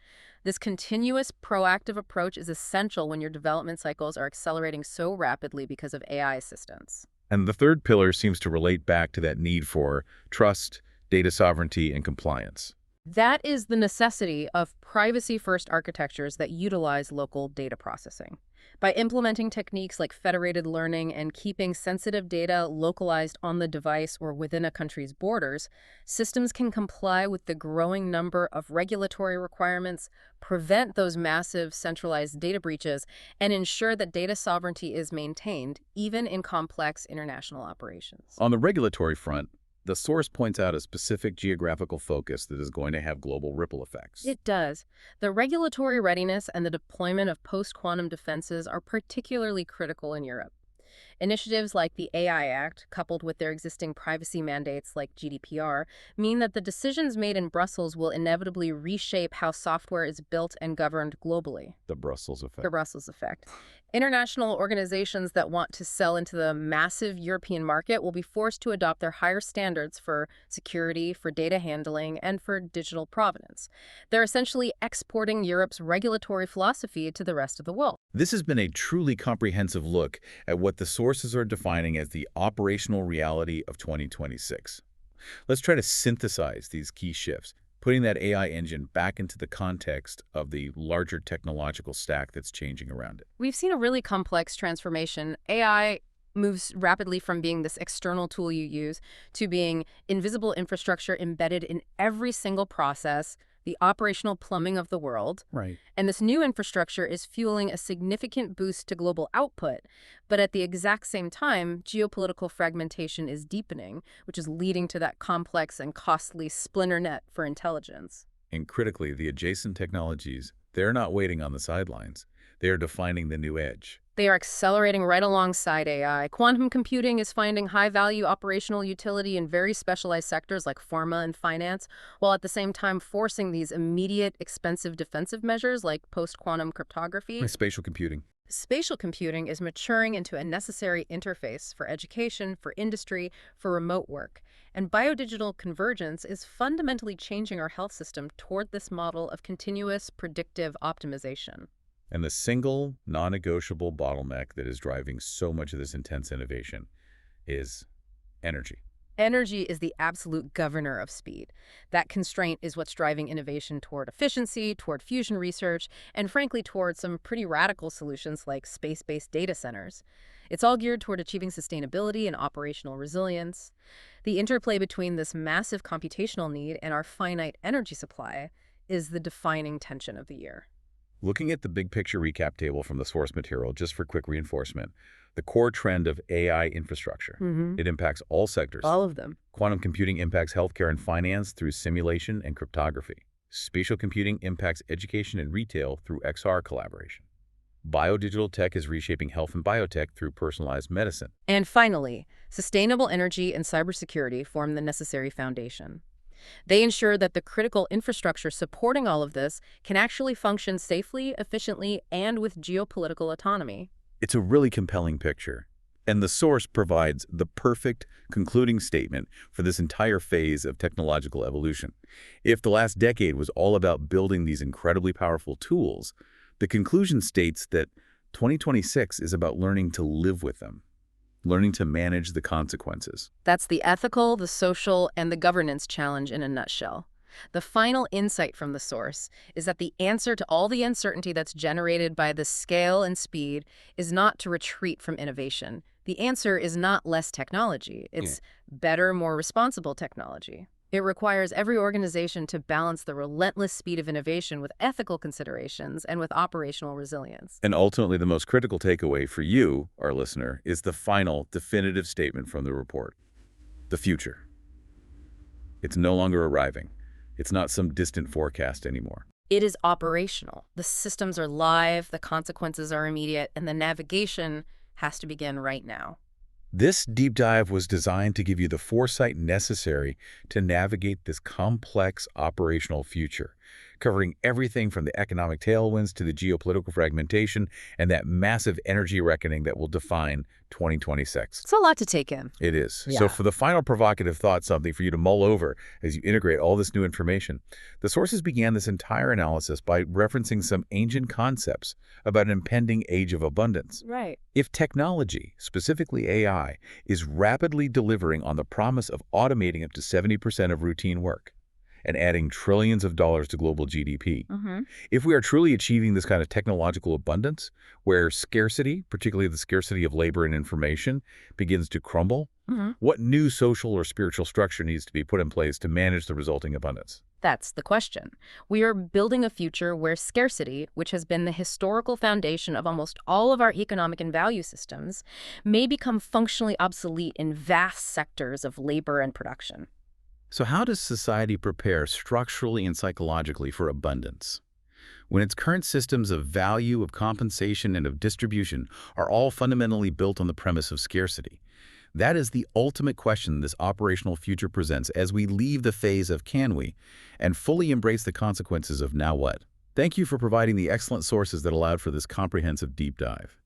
This continuous, proactive approach is essential when your development cycles are accelerating so rapidly because of AI assistance. And the third pillar seems to relate back to that need for trust, data sovereignty, and compliance. That is the necessity of privacy-first architectures that utilize local data processing. By implementing techniques like federated learning and keeping sensitive data localized on the device or within a country's borders, systems can comply with the growing number of regulatory requirements, prevent those massive centralized data breaches, and ensure that data sovereignty is maintained, even in complex international operations. On the regulatory front, the source points out a specific geographical focus that is going to have global ripple effects. It does. The regulatory readiness and the deployment of post-quantum defenses are particularly critical in Europe. Initiatives like the AI Act, coupled with their existing privacy mandates like GDPR, mean that the decisions made in Brussels will inevitably reshape how software is built and governed globally. The Brussels effect. The Brussels effect. International organizations that want to sell into the massive European market will be forced to adopt their higher standards for security, for data handling, and for digital provenance. They're essentially exporting Europe's regulatory philosophy to the rest of the world. This has been a truly comprehensive look at what the sources are defining as the operational reality of 2026. Let's try to synthesize these key shifts, putting that AI engine back into the context of the larger technological stack that's changing around it. We've seen a really complex transformation. AI moves rapidly from being this external tool you use to being invisible infrastructure embedded in every single process, the operational plumbing of the world. Right. And this new infrastructure is fueling a significant boost to global output. But at the exact same time, geopolitical fragmentation is deepening, which is leading to that complex and costly splinter net for intelligence. And critically, the adjacent technologies, they're not waiting on the sidelines. They are defining the new edge. They are accelerating right alongside AI. Quantum computing is finding high-value operational utility in very specialized sectors like pharma and finance, while at the same time forcing these immediate, expensive defensive measures like post-quantum cryptography. Spatial computing. Spatial computing is maturing into a necessary interface for education, for industry, for remote work. And biodigital convergence is fundamentally changing our health system toward this model of continuous predictive optimization. And the single, non-negotiable bottleneck that is driving so much of this intense innovation is energy. Energy is the absolute governor of speed. That constraint is what's driving innovation toward efficiency, toward fusion research, and frankly toward some pretty radical solutions like space-based data centers. It's all geared toward achieving sustainability and operational resilience. The interplay between this massive computational need and our finite energy supply is the defining tension of the year. Looking at the big picture recap table from the source material, just for quick reinforcement, the core trend of AI infrastructure, it impacts all sectors. All of them. Quantum computing impacts healthcare and finance through simulation and cryptography. Spatial computing impacts education and retail through XR collaboration. Biodigital tech is reshaping health and biotech through personalized medicine. And finally, sustainable energy and cybersecurity form the necessary foundation. They ensure that the critical infrastructure supporting all of this can actually function safely, efficiently, and with geopolitical autonomy. It's a really compelling picture. And the source provides the perfect concluding statement for this entire phase of technological evolution. If the last decade was all about building these incredibly powerful tools, the conclusion states that 2026 is about learning to live with them, learning to manage the consequences. That's the ethical, the social, and the governance challenge in a nutshell. The final insight from the source is that the answer to all the uncertainty that's generated by the scale and speed is not to retreat from innovation. The answer is not less technology. Yeah. It's better, more responsible technology. It requires every organization to balance the relentless speed of innovation with ethical considerations and with operational resilience. And ultimately, the most critical takeaway for you, our listener, is the final definitive statement from the report. The future. It's no longer arriving. It's not some distant forecast anymore. It is operational. The systems are live, the consequences are immediate, and the navigation has to begin right now. This deep dive was designed to give you the foresight necessary to navigate this complex operational future, covering everything from the economic tailwinds to the geopolitical fragmentation and that massive energy reckoning that will define 2026. It's a lot to take in. It is. Yeah. So for the final provocative thought, something for you to mull over as you integrate all this new information, the sources began this entire analysis by referencing some ancient concepts about an impending age of abundance. Right. If technology, specifically AI, is rapidly delivering on the promise of automating up to 70% of routine work and adding trillions of dollars to global GDP, if we are truly achieving this kind of technological abundance, where scarcity, particularly the scarcity of labor and information, begins to crumble, what new social or spiritual structure needs to be put in place to manage the resulting abundance? That's the question. We are building a future where scarcity, which has been the historical foundation of almost all of our economic and value systems, may become functionally obsolete in vast sectors of labor and production. So how does society prepare structurally and psychologically for abundance, when its current systems of value, of compensation, and of distribution are all fundamentally built on the premise of scarcity? That is the ultimate question this operational future presents as we leave the phase of can we and fully embrace the consequences of now what. Thank you for providing the excellent sources that allowed for this comprehensive deep dive.